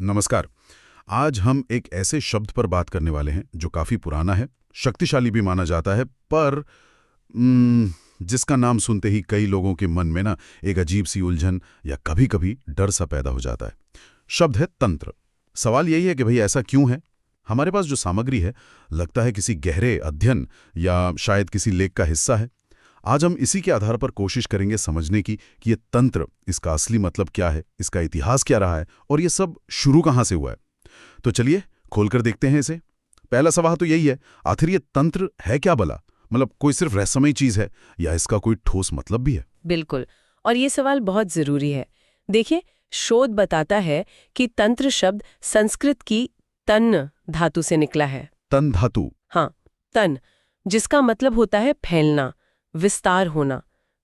नमस्कार। आज हम एक ऐसे शब्द पर बात करने वाले हैं जो काफी पुराना है, शक्तिशाली भी माना जाता है, पर जिसका नाम सुनते ही कई लोगों के मन में ना एक अजीब सी उलझन या कभी-कभी डर सा पैदा हो जाता है। शब्द है तंत्र। सवाल यही है कि भाई ऐसा क्यों है? हमारे पास जो सामग्री है लगता है किसी गहरे अध्ययन या शायद किसी लेख का हिस्सा है। आज हम इसी के आधार पर कोशिश करेंगे समझने की कि ये तंत्र, इसका असली मतलब क्या है, इसका इतिहास क्या रहा है और ये सब शुरू कहाँ से हुआ है। तो चलिए खोलकर देखते हैं इसे। पहला सवाल तो यही है, आखिर ये तंत्र है क्या भला? मतलब कोई सिर्फ रहस्यमयी चीज है या इसका कोई ठोस मतलब भी है? बिल्कुल, और ये सवाल बहुत जरूरी है। देखिए, शोध बताता है कि तंत्र शब्द संस्कृत की तन धातु से निकला है। तन धातु? हाँ, तन, जिसका मतलब होता है फैलना, विस्तार होना।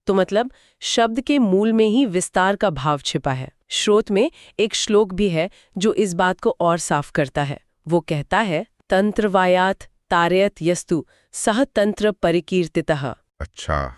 तो मतलब शब्द के मूल में ही विस्तार का भाव छिपा है। श्रोत में एक श्लोक भी है जो इस बात को और साफ करता है। वो कहता है, तंत्रवायात तारयत यस्तु सह तंत्र परिकीर्तितः। अच्छा,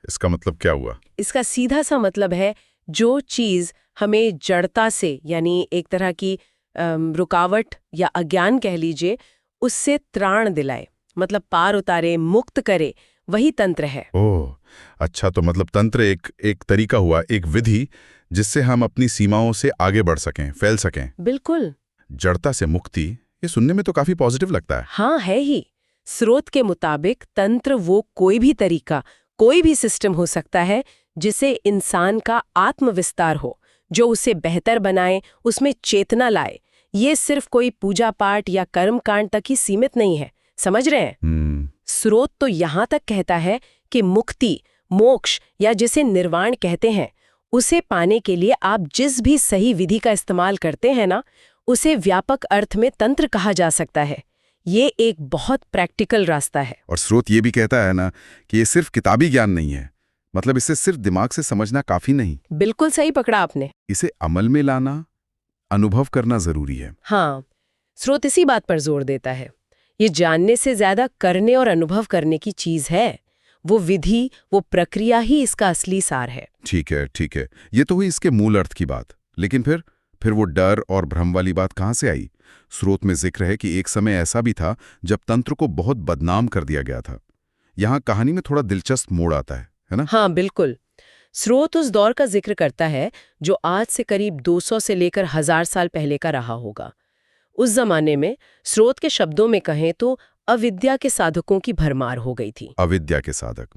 इसका मतलब क्या हुआ? इसका सीधा सा मतलब है, जो चीज हमें जड़ता से, यानी एक तरह की रुकावट या अज्ञान कह लीजिए, उससे त्राण दिलाए, मतलब पार उतारे, मुक्त करे, वही तंत्र है। ओह, अच्छा, तो मतलब तंत्र एक तरीका हुआ, एक विधि जिससे हम अपनी सीमाओं से आगे बढ़ सकें, फैल सकें। बिल्कुल। जड़ता से मुक्ति, ये सुनने में तो काफी पॉजिटिव लगता है। हाँ, है ही। स्रोत के मुताबिक तंत्र वो कोई भी तरीका, कोई भी सिस्टम हो सकता है जिसे इंसान का आत्मविस्तार हो, जो उसे बेहतर बनाए, उसमें चेतना लाए। ये सिर्फ कोई पूजा पाठ या कर्मकांड तक ही सीमित नहीं है, समझ रहे हैं? स्रोत तो यहाँ तक कहता है कि मुक्ति, मोक्ष या जिसे निर्वाण कहते हैं, उसे पाने के लिए आप जिस भी सही विधि का इस्तेमाल करते हैं ना, उसे व्यापक अर्थ में तंत्र कहा जा सकता है। ये एक बहुत प्रैक्टिकल रास्ता है। और स्रोत ये भी कहता है ना कि ये सिर्फ किताबी ज्ञान नहीं है, मतलब इसे सिर्फ दिमाग से समझना काफी नहीं। बिल्कुल सही पकड़ा आपने। इसे अमल में लाना, अनुभव करना जरूरी है। हाँ, स्रोत इसी बात पर जोर देता है। ये जानने से ज्यादा करने और अनुभव करने की चीज है। वो विधि, वो प्रक्रिया ही इसका असली सार है। ठीक है, ठीक है, ये तो हुई इसके मूल अर्थ की बात। लेकिन फिर वो डर और भ्रम वाली बात कहाँ से आई? स्रोत में जिक्र है कि एक समय ऐसा भी था जब तंत्र को बहुत बदनाम कर दिया गया था। यहाँ कहानी में थोड़ा दिलचस्प मोड़ आता है ना? हाँ, बिल्कुल। स्रोत उस दौर का जिक्र करता है जो आज से करीब 200 से लेकर 1000 साल पहले का रहा होगा। उस जमाने में स्रोत के शब्दों में कहें तो अविद्या के साधकों की भरमार हो गई थी। अविद्या के साधक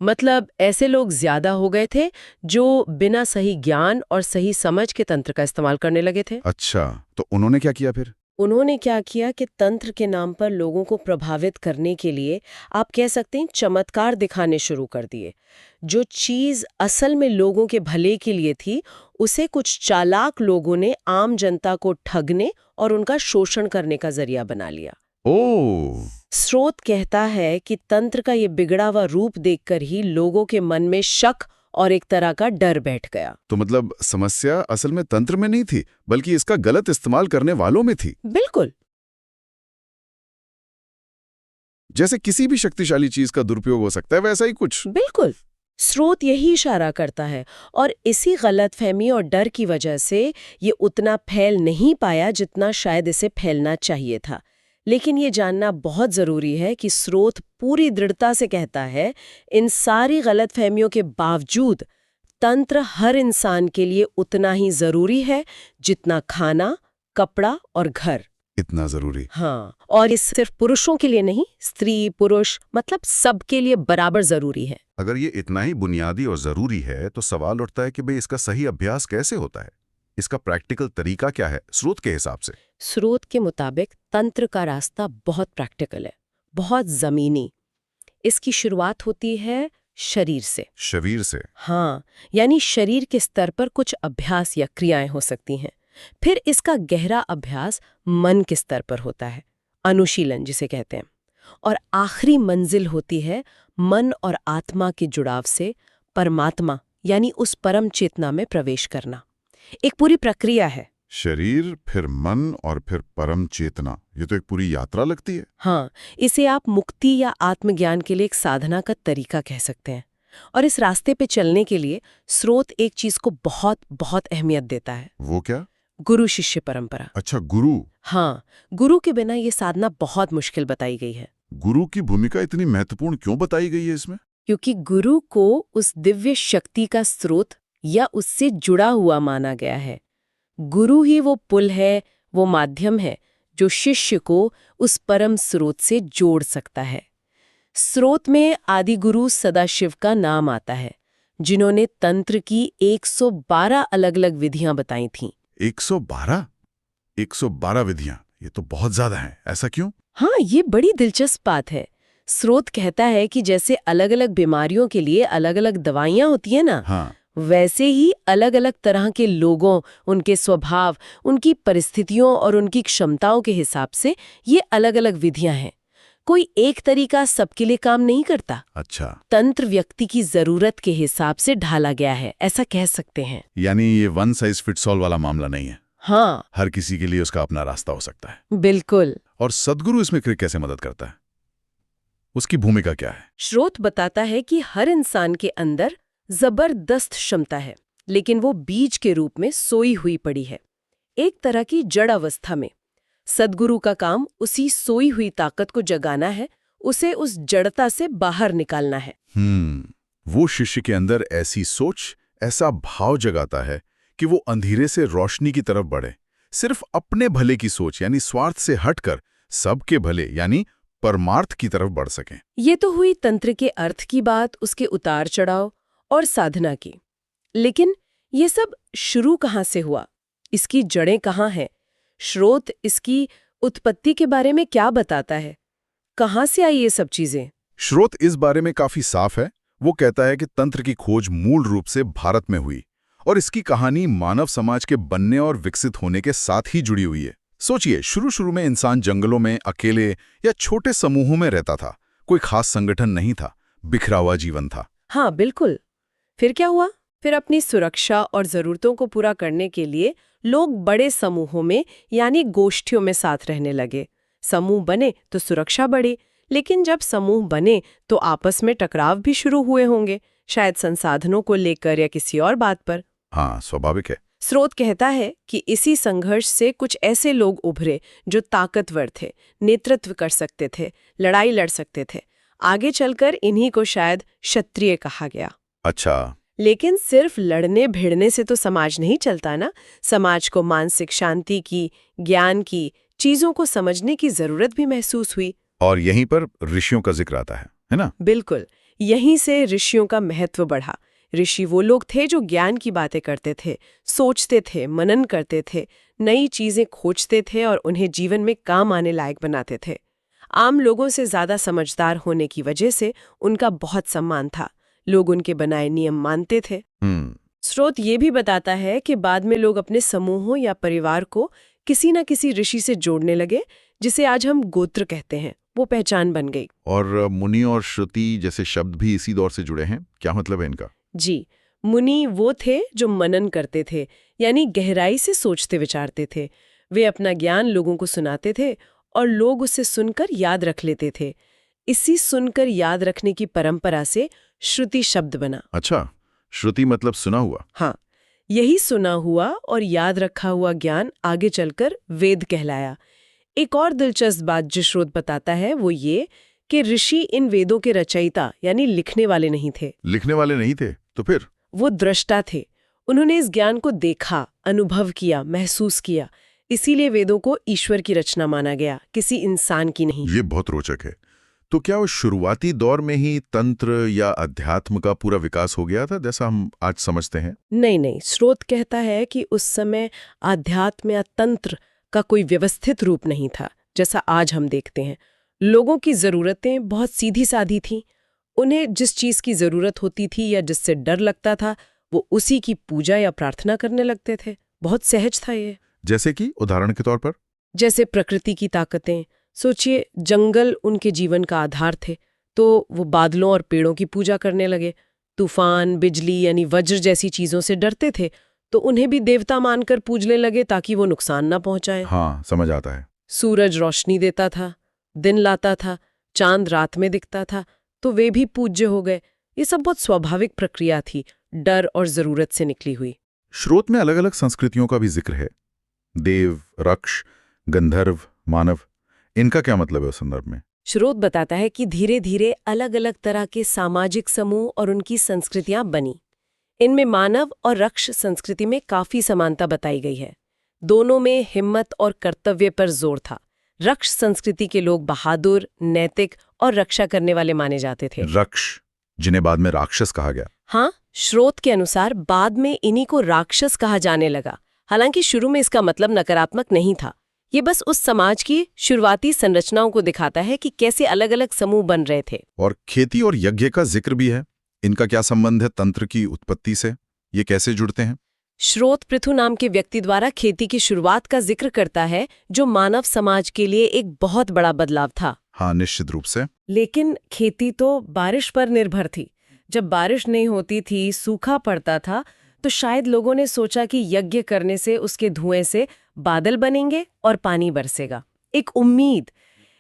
मतलब ऐसे लोग ज्यादा हो गए थे जो बिना सही ज्ञान और सही समझ के तंत्र का इस्तेमाल करने लगे थे। अच्छा, तो उन्होंने क्या किया फिर? उन्होंने क्या किया कि तंत्र के नाम पर लोगों को प्रभावित करने के लिए, आप कह सकते हैं, चमत्कार दिखाने शुरू कर दिए। जो चीज असल में लोगों के भले के लिए थी, उसे कुछ चालाक लोगों ने आम जनता को ठगने और उनका शोषण करने का जरिया बना लिया। ओह! स्रोत कहता है कि तंत्र का ये बिगड़ा हुआ रूप देखकर ही लोगों के मन में शक और एक तरह का डर बैठ गया। तो मतलब समस्या असल में तंत्र में नहीं थी, बल्कि इसका गलत इस्तेमाल करने वालों में थी। बिल्कुल। जैसे किसी भी शक्तिशाली चीज का दुरुपयोग हो सकता है, वैसा ही कुछ। बिल्कुल। स्रोत यही इशारा करता है, और इसी गलतफहमी और डर की वजह से ये उतना फैल नहीं पाया जितना शायद इसे फैलना चाहिए था। लेकिन ये जानना बहुत जरूरी है कि स्रोत पूरी दृढ़ता से कहता है, इन सारी गलतफहमियों के बावजूद तंत्र हर इंसान के लिए उतना ही जरूरी है जितना खाना, कपड़ा और घर। इतना जरूरी? हाँ, और ये सिर्फ पुरुषों के लिए नहीं, स्त्री पुरुष मतलब सबके लिए बराबर जरूरी है। अगर ये इतना ही बुनियादी और जरूरी है तो सवाल उठता है कि भाई इसका सही अभ्यास कैसे होता है? इसका प्रैक्टिकल तरीका क्या है स्रोत के हिसाब से? स्रोत के मुताबिक तंत्र का रास्ता बहुत प्रैक्टिकल है, बहुत जमीनी। इसकी शुरुआत होती है शरीर से। शरीर से? हाँ, यानी शरीर के स्तर पर कुछ अभ्यास या क्रियाएं हो सकती हैं। फिर इसका गहरा अभ्यास मन के स्तर पर होता है, अनुशीलन जिसे कहते हैं। और आखिरी मंजिल होती है मन और आत्मा के जुड़ाव से परमात्मा, यानी उस परम चेतना में प्रवेश करना। एक पूरी प्रक्रिया है। शरीर, फिर मन और फिर परम चेतना, ये तो एक पूरी यात्रा लगती है। हाँ, इसे आप मुक्ति या आत्मज्ञान के लिए एक साधना का तरीका कह सकते हैं। और इस रास्ते पे चलने के लिए स्रोत एक चीज को बहुत बहुत अहमियत देता है। वो क्या? गुरु शिष्य परंपरा। अच्छा, गुरु। हाँ, गुरु के बिना ये साधना बहुत मुश्किल बताई गई है। गुरु की भूमिका इतनी महत्वपूर्ण क्यों बताई गई है इसमें? क्योंकि गुरु को उस दिव्य शक्ति का स्रोत या उससे जुड़ा हुआ माना गया है। गुरु ही वो पुल है, वो माध्यम है जो शिष्य को उस परम स्रोत से जोड़ सकता है। स्रोत में आदि गुरु सदाशिव का नाम आता है, जिन्होंने तंत्र की 112 अलग-अलग विधियां बताई थीं। 112? 112 विधियां, ये तो बहुत ज्यादा है। ऐसा क्यों? हाँ, ये बड़ी दिलचस्प बात है। स्रोत कहता है कि जैसे अलग-अलग बीमारियों के लिए अलग-अलग दवाइयां होती है ना, हाँ। वैसे ही अलग-अलग तरह के लोगों, उनके स्वभाव, उनकी परिस्थितियों और उनकी क्षमताओं के हिसाब से ये अलग-अलग विधियां हैं। कोई एक तरीका सबके लिए काम नहीं करता। अच्छा, तंत्र व्यक्ति की जरूरत के हिसाब से ढाला गया है, ऐसा कह सकते हैं। यानी ये वन साइज फिट्स ऑल वाला मामला नहीं है। हाँ, हर किसी के लिए उसका अपना रास्ता हो सकता है। बिल्कुल। और सद्गुरु इसमें फिर कैसे मदद करता है? उसकी भूमिका क्या है? स्रोत बताता है कि हर इंसान के अंदर जबरदस्त क्षमता है, लेकिन वो बीज के रूप में सोई हुई पड़ी है, एक तरह की जड़ अवस्था में। सद्गुरु का काम उसी सोई हुई ताकत को जगाना है, उसे उस जड़ता से बाहर निकालना है। वो शिष्य के अंदर ऐसी सोच, ऐसा भाव जगाता है कि वो अंधेरे से रोशनी की तरफ बढ़े, सिर्फ अपने भले की सोच यानी स्वार्थ से हटकर सबके भले यानी परमार्थ की तरफ बढ़ सकें। ये तो हुई तंत्र के अर्थ की बात, उसके उतार चढ़ाव और साधना की। लेकिन ये सब शुरू कहाँ से हुआ? इसकी जड़ें कहाँ हैं? स्रोत इसकी उत्पत्ति के बारे में क्या बताता है? कहाँ से आई ये सब चीजें? स्रोत इस बारे में काफी साफ है। वो कहता है कि तंत्र की खोज मूल रूप से भारत में हुई और इसकी कहानी मानव समाज के बनने और विकसित होने के साथ ही जुड़ी हुई है। सोचिए, शुरू में इंसान जंगलों में अकेले या छोटे समूहों में रहता था। कोई खास संगठन नहीं था, बिखरा हुआ जीवन था। हाँ, बिल्कुल। फिर क्या हुआ? फिर अपनी सुरक्षा और जरूरतों को पूरा करने के लिए लोग बड़े समूहों में यानी गोष्ठियों में साथ रहने लगे। समूह बने तो सुरक्षा बढ़ी, लेकिन जब समूह बने तो आपस में टकराव भी शुरू हुए होंगे, शायद संसाधनों को लेकर या किसी और बात पर। हाँ, स्वाभाविक है। स्रोत कहता है कि इसी संघर्ष से कुछ ऐसे लोग उभरे जो ताकतवर थे, नेतृत्व कर सकते थे, लड़ाई लड़ सकते थे। आगे चलकर इन्हीं को शायद क्षत्रिय कहा गया। अच्छा। लेकिन सिर्फ लड़ने भिड़ने से तो समाज नहीं चलता ना। समाज को मानसिक शांति की, ज्ञान की, चीजों को समझने की जरूरत भी महसूस हुई। और यहीं पर ऋषियों का जिक्र आता है ना? बिल्कुल, यहीं से ऋषियों का महत्व बढ़ा। ऋषि वो लोग थे जो ज्ञान की बातें करते थे, सोचते थे, मनन करते थे, नई चीजें खोजते थे और उन्हें जीवन में काम आने लायक बनाते थे। आम लोगों से ज्यादा समझदार होने की वजह से उनका बहुत सम्मान था। लोग उनके बनाए नियम मानते थे। स्रोत ये भी बताता है कि बाद में लोग अपने समूहों या परिवार को किसी न किसी ऋषि से जोड़ने लगे, जिसे आज हम गोत्र कहते हैं। वो पहचान बन गई। और मुनि और श्रुति जैसे शब्द भी इसी दौर से जुड़े हैं। क्या मतलब है इनका? जी, मुनि वो थे जो मनन करते थे, यानी गहराई से सोचते विचारते थे। वे अपना ज्ञान लोगों को सुनाते थे और लोग उसे सुनकर याद रख लेते थे। इसी सुनकर याद रखने की परंपरा से श्रुति शब्द बना। अच्छा, श्रुति मतलब सुना हुआ। हाँ, यही सुना हुआ और याद रखा हुआ ज्ञान आगे चलकर वेद कहलाया। एक और दिलचस्प बात जो स्रोत बताता है वो ये कि ऋषि इन वेदों के रचयिता यानी लिखने वाले नहीं थे। लिखने वाले नहीं थे तो फिर? वो दृष्टा थे। उन्होंने इस ज्ञान को देखा, अनुभव किया, महसूस किया। इसीलिए वेदों को ईश्वर की रचना माना गया, किसी इंसान की नहीं। ये बहुत रोचक है। तो क्या वो शुरुआती दौर में ही तंत्र या अध्यात्म का पूरा विकास हो गया था जैसा हम आज समझते हैं? नहीं, स्रोत कहता है कि उस समय अध्यात्म या तंत्र का कोई व्यवस्थित रूप नहीं था जैसा आज हम देखते हैं। लोगों की जरूरतें बहुत सीधी सादी थीं। उन्हें जिस चीज की जरूरत होती थी या जिससे डर लगता था, वो उसी की पूजा या प्रार्थना करने लगते थे। बहुत सहज था ये। जैसे कि उदाहरण के तौर पर? जैसे प्रकृति की ताकतें। सोचिए, जंगल उनके जीवन का आधार थे, तो वो बादलों और पेड़ों की पूजा करने लगे। तूफान, बिजली यानी वज्र जैसी चीजों से डरते थे, तो उन्हें भी देवता मानकर पूजने लगे ताकि वो नुकसान ना पहुंचाए। हाँ, समझ आता है। सूरज रोशनी देता था, दिन लाता था, चांद रात में दिखता था, तो वे भी पूज्य हो गए। ये सब बहुत स्वाभाविक प्रक्रिया थी, डर और जरूरत से निकली हुई। स्रोत में अलग अलग संस्कृतियों का भी जिक्र है। देव, रक्ष, गंधर्व, मानव, इनका क्या मतलब है उस संदर्भ में? स्रोत बताता है कि धीरे धीरे अलग अलग तरह के सामाजिक समूह और उनकी संस्कृतियां बनी। इनमें मानव और रक्ष संस्कृति में काफी समानता बताई गई है। दोनों में हिम्मत और कर्तव्य पर जोर था। रक्ष संस्कृति के लोग बहादुर, नैतिक और रक्षा करने वाले माने जाते थे। रक्ष, जिन्हें बाद में राक्षस कहा गया। हाँ, स्रोत के अनुसार बाद में इन्हीं को राक्षस कहा जाने लगा। हालांकि शुरू में इसका मतलब नकारात्मक नहीं था। ये बस उस समाज की शुरुआती संरचनाओं को दिखाता है कि कैसे अलग अलग समूह बन रहे थे। और खेती और यज्ञ का जिक्र भी है। इनका क्या संबंध है तंत्र की उत्पत्ति से? ये कैसे जुड़ते हैं? स्रोत पृथु नाम के व्यक्ति द्वारा खेती की शुरुआत का जिक्र करता है, जो मानव समाज के लिए एक बहुत बड़ा बदलाव था। हाँ, निश्चित रूप से। लेकिन खेती तो बारिश पर निर्भर थी। जब बारिश नहीं होती थी, सूखा पड़ता था, तो शायद लोगों ने सोचा कि यज्ञ करने से उसके धुएं से बादल बनेंगे और पानी बरसेगा। एक उम्मीद।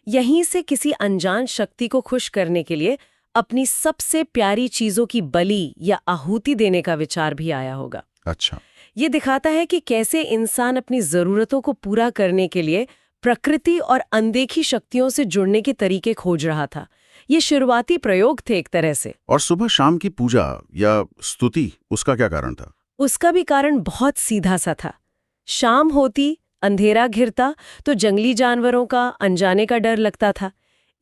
यहीं से किसी अनजान शक्ति को खुश करने के लिए अपनी सबसे प्यारी चीजों की बलि या आहुति देने का विचार भी आया होगा। अच्छा, ये दिखाता है कि कैसे इंसान अपनी जरूरतों को पूरा करने के लिए प्रकृति और अनदेखी शक्तियों से जुड़ने के तरीके खोज रहा था। ये शुरुआती प्रयोग थे एक तरह से। और सुबह शाम की पूजा या स्तुति, उसका क्या कारण था? उसका भी कारण बहुत सीधा सा था। शाम होती, अंधेरा घिरता, तो जंगली जानवरों का, अनजाने का डर लगता था।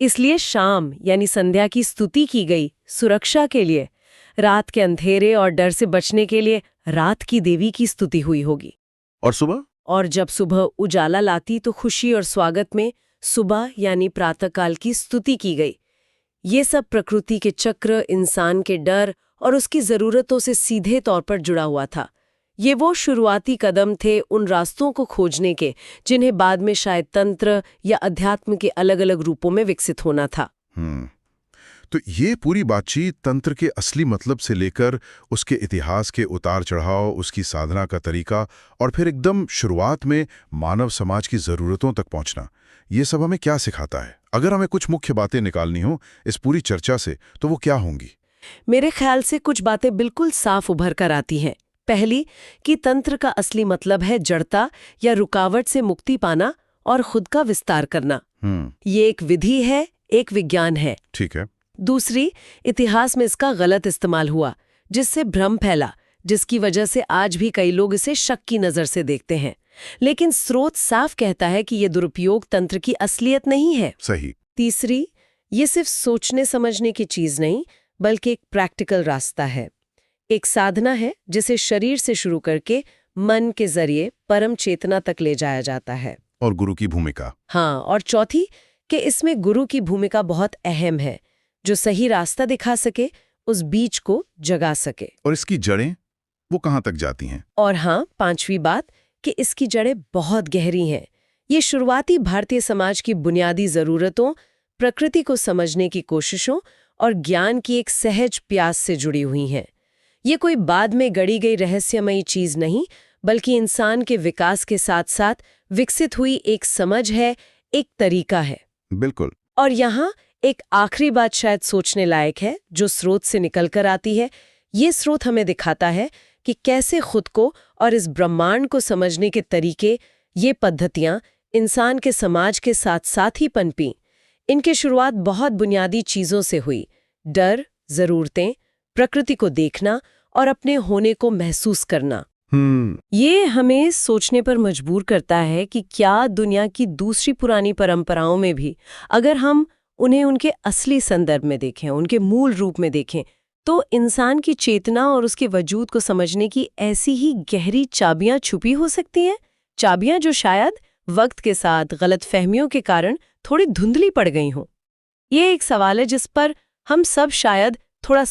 इसलिए शाम यानी संध्या की स्तुति की गई, सुरक्षा के लिए। रात के अंधेरे और डर से बचने के लिए रात की देवी की स्तुति हुई होगी। और सुबह? और जब सुबह उजाला लाती तो खुशी और स्वागत में सुबह यानी प्रातःकाल की स्तुति की गई। ये सब प्रकृति के चक्र, इंसान के डर और उसकी जरूरतों से सीधे तौर पर जुड़ा हुआ था। ये वो शुरुआती कदम थे उन रास्तों को खोजने के, जिन्हें बाद में शायद तंत्र या अध्यात्म के अलग अलग रूपों में विकसित होना था। तो ये पूरी बातचीत तंत्र के असली मतलब से लेकर उसके इतिहास के उतार चढ़ाव, उसकी साधना का तरीका और फिर एकदम शुरुआत में मानव समाज की ज़रूरतों तक पहुंचना, ये सब हमें क्या सिखाता है? अगर हमें कुछ मुख्य बातें निकालनी हो इस पूरी चर्चा से, तो वो क्या होंगी? मेरे ख्याल से कुछ बातें बिल्कुल साफ उभर कर आती हैं। पहली, कि तंत्र का असली मतलब है जड़ता या रुकावट से मुक्ति पाना और खुद का विस्तार करना। ये एक विधि है, एक विज्ञान है। ठीक है। दूसरी, इतिहास में इसका गलत इस्तेमाल हुआ, जिससे भ्रम फैला, जिसकी वजह से आज भी कई लोग इसे शक की नजर से देखते हैं। लेकिन स्रोत साफ कहता है कि ये दुरुपयोग तंत्र की असलियत नहीं है। सही। तीसरी, ये सिर्फ सोचने समझने की चीज नहीं, बल्कि एक प्रैक्टिकल रास्ता है, एक साधना है जिसे शरीर से शुरू करके मन के जरिए परम चेतना तक ले जाया जाता है। और गुरु की भूमिका। हाँ, और चौथी, कि इसमें गुरु की भूमिका बहुत अहम है, जो सही रास्ता दिखा सके, उस बीज को जगा सके। और इसकी जड़ें, वो कहाँ तक जाती हैं? और हाँ, पांचवी बात, कि इसकी जड़ें बहुत गहरी हैं। ये शुरुआती भारतीय समाज की बुनियादी जरूरतों, प्रकृति को समझने की कोशिशों और ज्ञान की एक सहज प्यास से जुड़ी हुई हैं। ये कोई बाद में गढ़ी गई रहस्यमयी चीज नहीं, बल्कि इंसान के विकास के साथ साथ विकसित हुई एक समझ है, एक तरीका है। बिल्कुल। और यहाँ एक आखिरी बात शायद सोचने लायक है, जो स्रोत से निकल कर आती है। ये स्रोत हमें दिखाता है कि कैसे खुद को और इस ब्रह्मांड को समझने के तरीके, ये पद्धतियाँ इंसान के समाज के साथ साथ ही पनपी। इनकी शुरुआत बहुत बुनियादी चीज़ों से हुई: डर, ज़रूरतें, प्रकृति को देखना और अपने होने को महसूस करना। ये हमें सोचने पर मजबूर करता है कि क्या दुनिया की दूसरी पुरानी परंपराओं में भी, अगर हम उन्हें उनके असली संदर्भ में देखें, उनके मूल रूप में देखें, तो इंसान की चेतना और उसके वजूद को समझने की ऐसी ही गहरी चाबियां छुपी हो सकती हैं। चाबियां जो शायद वक्त के साथ गलतफहमियों के कारण थोड़ी धुंधली पड़ गई हों। ये एक सवाल है जिस पर हम सब शायद थोड़ा